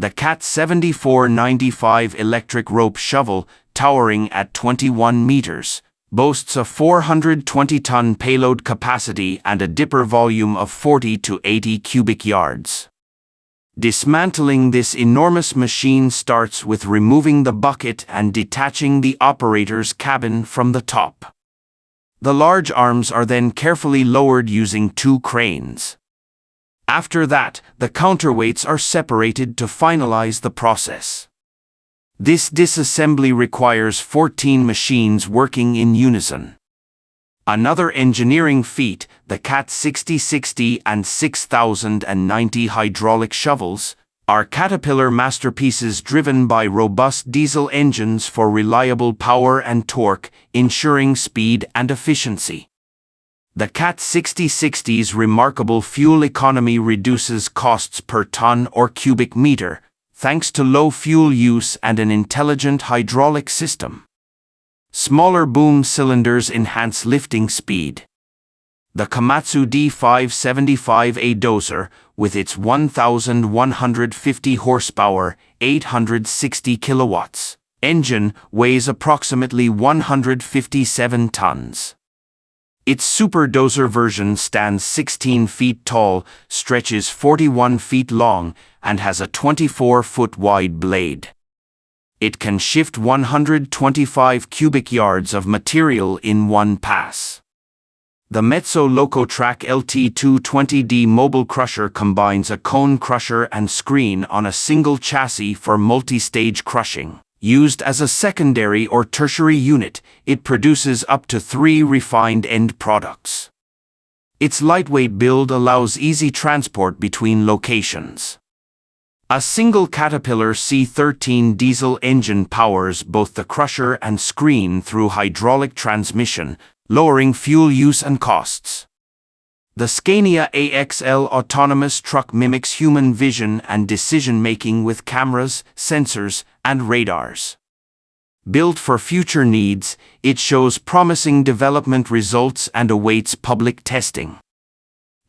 The CAT 7495 electric rope shovel, towering at 21 meters, boasts a 420-ton payload capacity and a dipper volume of 40 to 80 cubic yards. Dismantling this enormous machine starts with removing the bucket and detaching the operator's cabin from the top. The large arms are then carefully lowered using 2 cranes. After that, the counterweights are separated to finalize the process. This disassembly requires 14 machines working in unison. Another engineering feat, the CAT 6060 and 6090 hydraulic shovels, are Caterpillar masterpieces driven by robust diesel engines for reliable power and torque, ensuring speed and efficiency. The CAT 6060's remarkable fuel economy reduces costs per ton or cubic meter, thanks to low fuel use and an intelligent hydraulic system. Smaller boom cylinders enhance lifting speed. The Komatsu D575A dozer, with its 1,150 horsepower, 860 kilowatts, engine, weighs approximately 157 tons. Its super dozer version stands 16 feet tall, stretches 41 feet long, and has a 24-foot wide blade. It can shift 125 cubic yards of material in one pass. The Metso Locotrack LT220D mobile crusher combines a cone crusher and screen on a single chassis for multi-stage crushing. Used as a secondary or tertiary unit, it produces up to 3 refined end products. Its lightweight build allows easy transport between locations. A single Caterpillar C13 diesel engine powers both the crusher and screen through hydraulic transmission, lowering fuel use and costs. The Scania AXL autonomous truck mimics human vision and decision-making with cameras, sensors, and radars. Built for future needs, it shows promising development results and awaits public testing.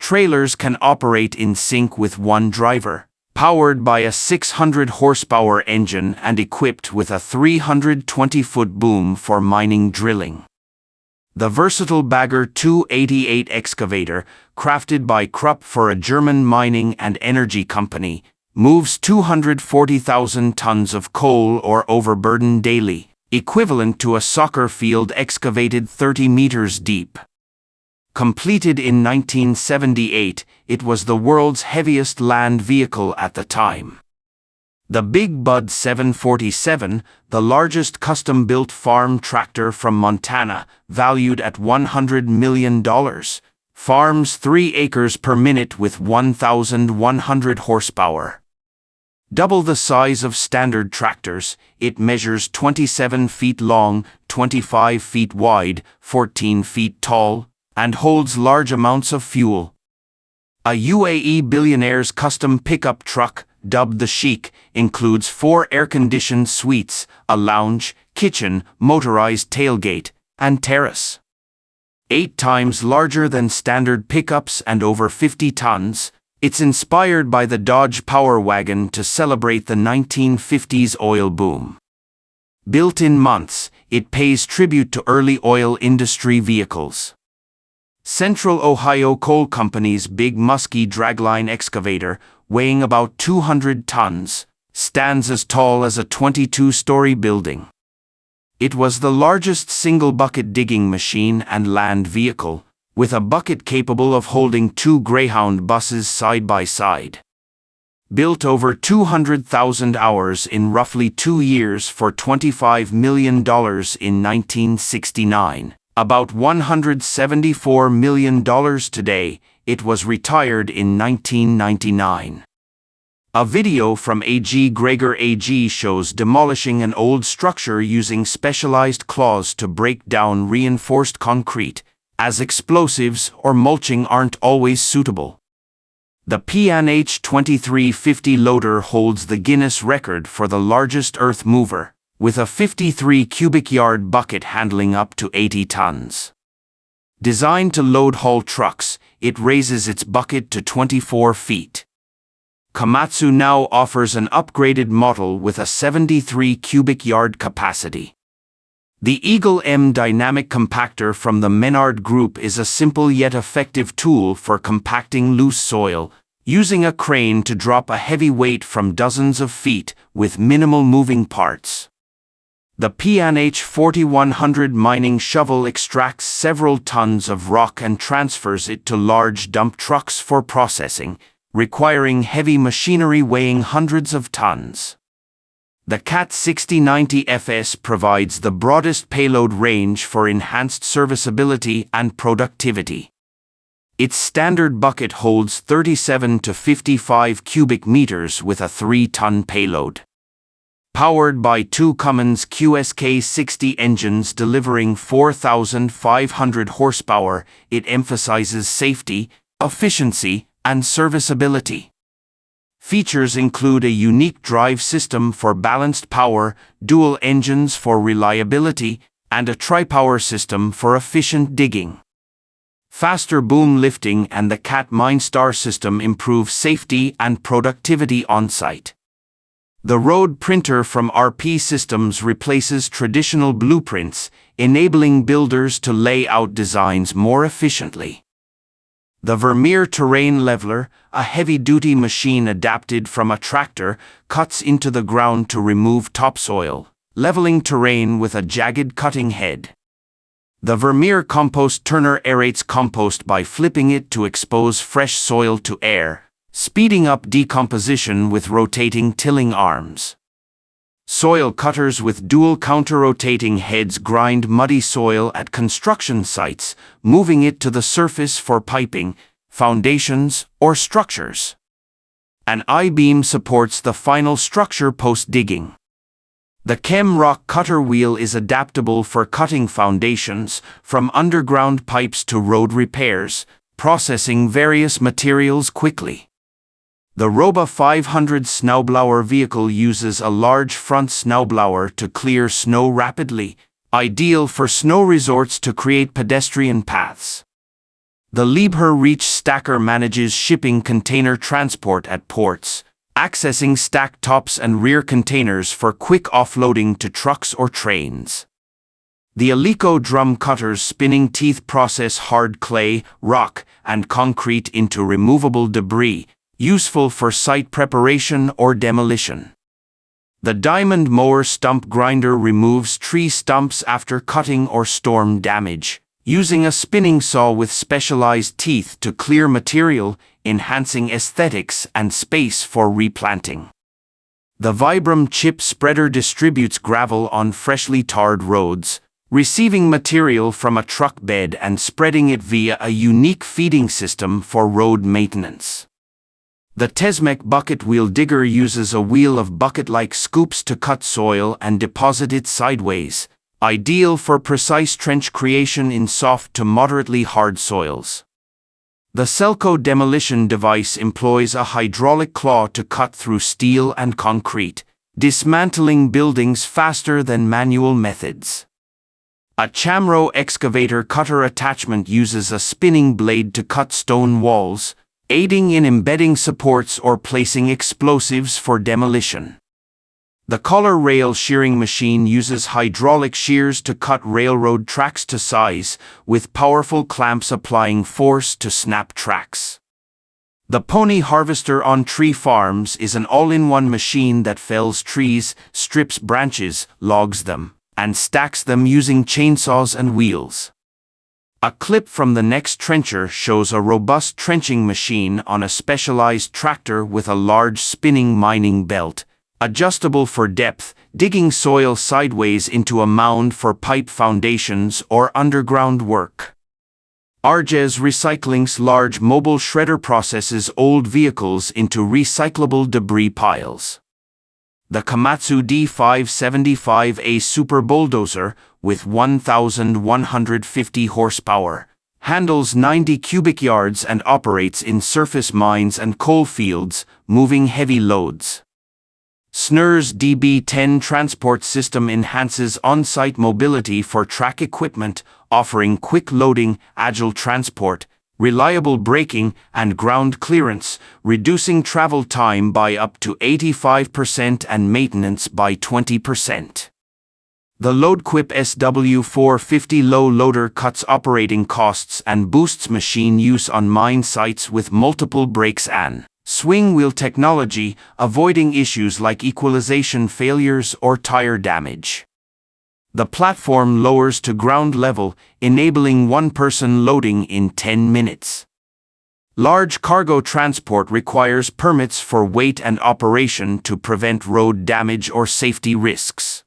Trailers can operate in sync with one driver, powered by a 600-horsepower engine and equipped with a 320-foot boom for mining drilling. The versatile Bagger 288 excavator, crafted by Krupp for a German mining and energy company, moves 240,000 tons of coal or overburden daily, equivalent to a soccer field excavated 30 meters deep. Completed in 1978, it was the world's heaviest land vehicle at the time. The Big Bud 747, the largest custom-built farm tractor from Montana, valued at $100 million, farms 3 acres per minute with 1,100 horsepower. Double the size of standard tractors, it measures 27 feet long, 25 feet wide, 14 feet tall, and holds large amounts of fuel. A UAE billionaire's custom pickup truck, dubbed the Sheikh, includes 4 air-conditioned suites, a lounge, kitchen, motorized tailgate, and terrace. 8 times larger than standard pickups and over 50 tons, it's inspired by the Dodge Power Wagon to celebrate the 1950s oil boom. Built in months, it pays tribute to early oil industry vehicles. Central Ohio Coal Company's Big Muskie dragline excavator, weighing about 200 tons, stands as tall as a 22-story building. It was the largest single-bucket digging machine and land vehicle, with a bucket capable of holding 2 Greyhound buses side by side. Built over 200,000 hours in roughly 2 years for $25 million in 1969, about $174 million today, it was retired in 1999. A video from A.G. Greger AG shows demolishing an old structure using specialized claws to break down reinforced concrete, as explosives or mulching aren't always suitable. The PNH 2350 loader holds the Guinness record for the largest earth mover, with a 53 cubic yard bucket handling up to 80 tons. Designed to load haul trucks, it raises its bucket to 24 feet. Komatsu now offers an upgraded model with a 73 cubic yard capacity. The Eagle M dynamic compactor from the Menard Group is a simple yet effective tool for compacting loose soil, using a crane to drop a heavy weight from dozens of feet with minimal moving parts. The PNH 4100 mining shovel extracts several tons of rock and transfers it to large dump trucks for processing, requiring heavy machinery weighing hundreds of tons. The CAT 6090 FS provides the broadest payload range for enhanced serviceability and productivity. Its standard bucket holds 37 to 55 cubic meters with a 3-ton payload. Powered by two Cummins QSK60 engines delivering 4,500 horsepower, it emphasizes safety, efficiency, and serviceability. Features include a unique drive system for balanced power, dual engines for reliability, and a tri-power system for efficient digging. Faster boom lifting and the CAT MineStar system improve safety and productivity on-site. The road printer from RP Systems replaces traditional blueprints, enabling builders to lay out designs more efficiently. The Vermeer Terrain Leveler, a heavy-duty machine adapted from a tractor, cuts into the ground to remove topsoil, leveling terrain with a jagged cutting head. The Vermeer Compost Turner aerates compost by flipping it to expose fresh soil to air, speeding up decomposition with rotating tilling arms. Soil cutters with dual counter-rotating heads grind muddy soil at construction sites, moving it to the surface for piping, foundations, or structures. An I-beam supports the final structure post-digging. The Chem Rock cutter wheel is adaptable for cutting foundations, from underground pipes to road repairs, processing various materials quickly. The Roba 500 snowblower vehicle uses a large front snowblower to clear snow rapidly, ideal for snow resorts to create pedestrian paths. The Liebherr Reach Stacker manages shipping container transport at ports, accessing stacked tops and rear containers for quick offloading to trucks or trains. The Alico drum cutters spinning teeth process hard clay, rock, and concrete into removable debris, useful for site preparation or demolition. The Diamond Mower Stump Grinder removes tree stumps after cutting or storm damage, using a spinning saw with specialized teeth to clear material, enhancing aesthetics and space for replanting. The Vibram Chip Spreader distributes gravel on freshly tarred roads, receiving material from a truck bed and spreading it via a unique feeding system for road maintenance. The Tesmec Bucket Wheel Digger uses a wheel of bucket-like scoops to cut soil and deposit it sideways, ideal for precise trench creation in soft to moderately hard soils. The Selco demolition device employs a hydraulic claw to cut through steel and concrete, dismantling buildings faster than manual methods. A Chamro excavator cutter attachment uses a spinning blade to cut stone walls, aiding in embedding supports or placing explosives for demolition. The Collar Rail Shearing Machine uses hydraulic shears to cut railroad tracks to size, with powerful clamps applying force to snap tracks. The Pony Harvester on Tree Farms is an all-in-one machine that fells trees, strips branches, logs them, and stacks them using chainsaws and wheels. A clip from the next trencher shows a robust trenching machine on a specialized tractor with a large spinning mining belt, adjustable for depth, digging soil sideways into a mound for pipe foundations or underground work. Arges Recycling's large mobile shredder processes old vehicles into recyclable debris piles. The Komatsu D575A Super Bulldozer, with 1,150 horsepower, handles 90 cubic yards and operates in surface mines and coal fields, moving heavy loads. SNER's DB10 transport system enhances on-site mobility for track equipment, offering quick loading, agile transport, reliable braking, and ground clearance, reducing travel time by up to 85% and maintenance by 20%. The LoadQuip SW450 low loader cuts operating costs and boosts machine use on mine sites with multiple brakes and swing wheel technology, avoiding issues like equalization failures or tire damage. The platform lowers to ground level, enabling one-person loading in 10 minutes. Large cargo transport requires permits for weight and operation to prevent road damage or safety risks.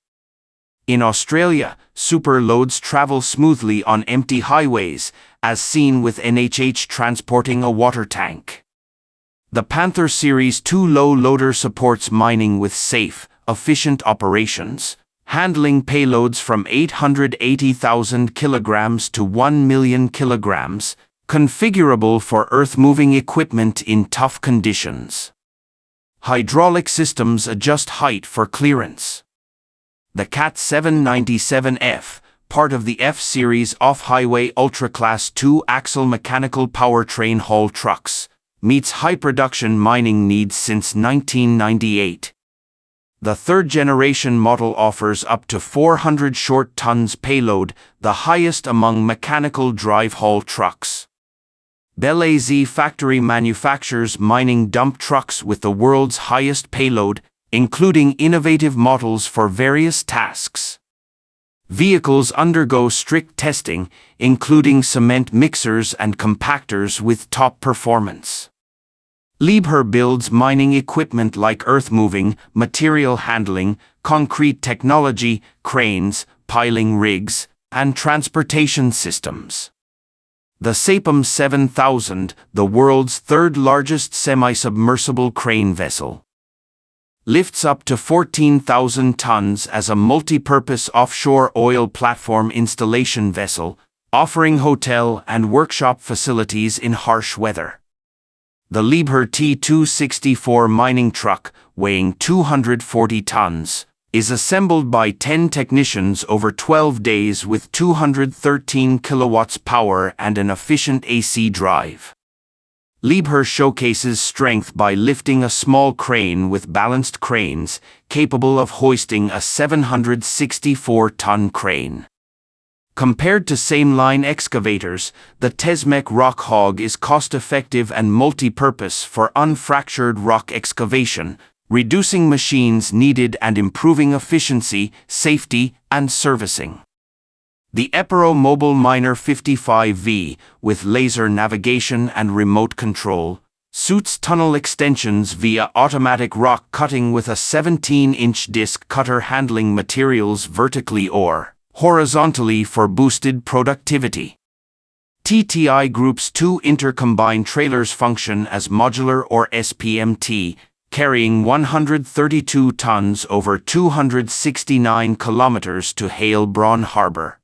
In Australia, super loads travel smoothly on empty highways, as seen with NHH transporting a water tank. The Panther Series 2 low loader supports mining with safe, efficient operations, handling payloads from 880,000 kilograms to 1 million kilograms, configurable for earth-moving equipment in tough conditions. Hydraulic systems adjust height for clearance. The CAT 797F, part of the F-Series off-highway ultra-class 2-axle mechanical powertrain haul trucks, meets high-production mining needs since 1998. The third-generation model offers up to 400 short tons payload, the highest among mechanical drive haul trucks. Belize factory manufactures mining dump trucks with the world's highest payload, including innovative models for various tasks. Vehicles undergo strict testing, including cement mixers and compactors with top performance. Liebherr builds mining equipment like earth-moving, material handling, concrete technology, cranes, piling rigs, and transportation systems. The Sapem 7000, the world's third-largest semi-submersible crane vessel, lifts up to 14,000 tons as a multi-purpose offshore oil platform installation vessel, offering hotel and workshop facilities in harsh weather. The Liebherr T264 mining truck, weighing 240 tons, is assembled by 10 technicians over 12 days with 213 kilowatts power and an efficient AC drive. Liebherr showcases strength by lifting a small crane with balanced cranes, capable of hoisting a 764-ton crane. Compared to same-line excavators, the Tesmec Rock Hog is cost-effective and multi-purpose for unfractured rock excavation, reducing machines needed and improving efficiency, safety, and servicing. The Epiro Mobile Miner 55V, with laser navigation and remote control, suits tunnel extensions via automatic rock cutting with a 17-inch disc cutter handling materials vertically or horizontally for boosted productivity. TTI Group's two intercombined trailers function as modular or SPMT, carrying 132 tons over 269 kilometers to Heilbronn Harbor.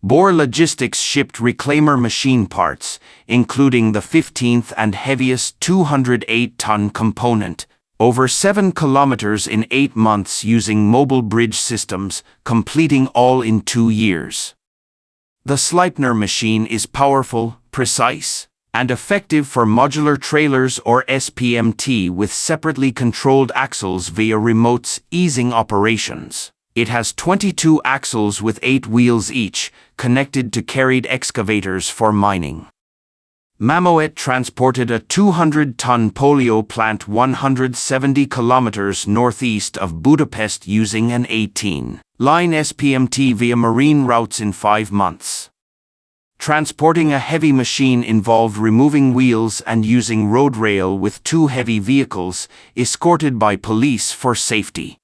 Bohr Logistics shipped reclaimer machine parts, including the 15th and heaviest 208-ton component, over 7 kilometers in 8 months using mobile bridge systems, completing all in 2 years. The Sleipner machine is powerful, precise, and effective for modular trailers or SPMT with separately controlled axles via remotes, easing operations. It has 22 axles with 8 wheels each, connected to carried excavators for mining. Mamoet transported a 200-ton polio plant 170 kilometers northeast of Budapest using an 18-line SPMT via marine routes in 5 months. Transporting a heavy machine involved removing wheels and using road rail with 2 heavy vehicles, escorted by police for safety.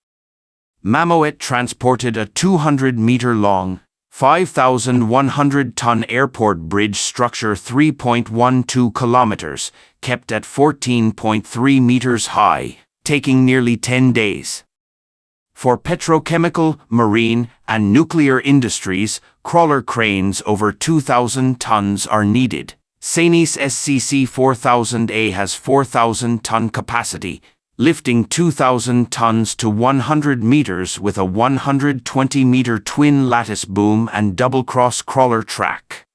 Mamoet transported a 200-meter-long, 5,100-ton airport bridge structure 3.12 kilometers, kept at 14.3 meters high, taking nearly 10 days. For petrochemical, marine, and nuclear industries, crawler cranes over 2,000 tons are needed. Sanis SCC 4000A has 4,000-ton capacity, lifting 2,000 tons to 100 meters with a 120-meter twin lattice boom and double-cross crawler track.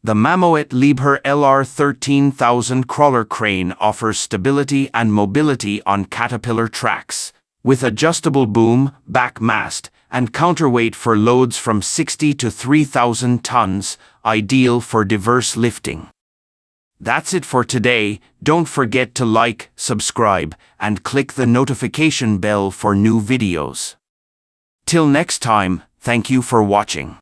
The Mammoet Liebherr LR 13000 crawler crane offers stability and mobility on Caterpillar tracks, with adjustable boom, back mast, and counterweight for loads from 60 to 3,000 tons, ideal for diverse lifting. That's it for today. Don't forget to like, subscribe, and click the notification bell for new videos. Till next time, thank you for watching.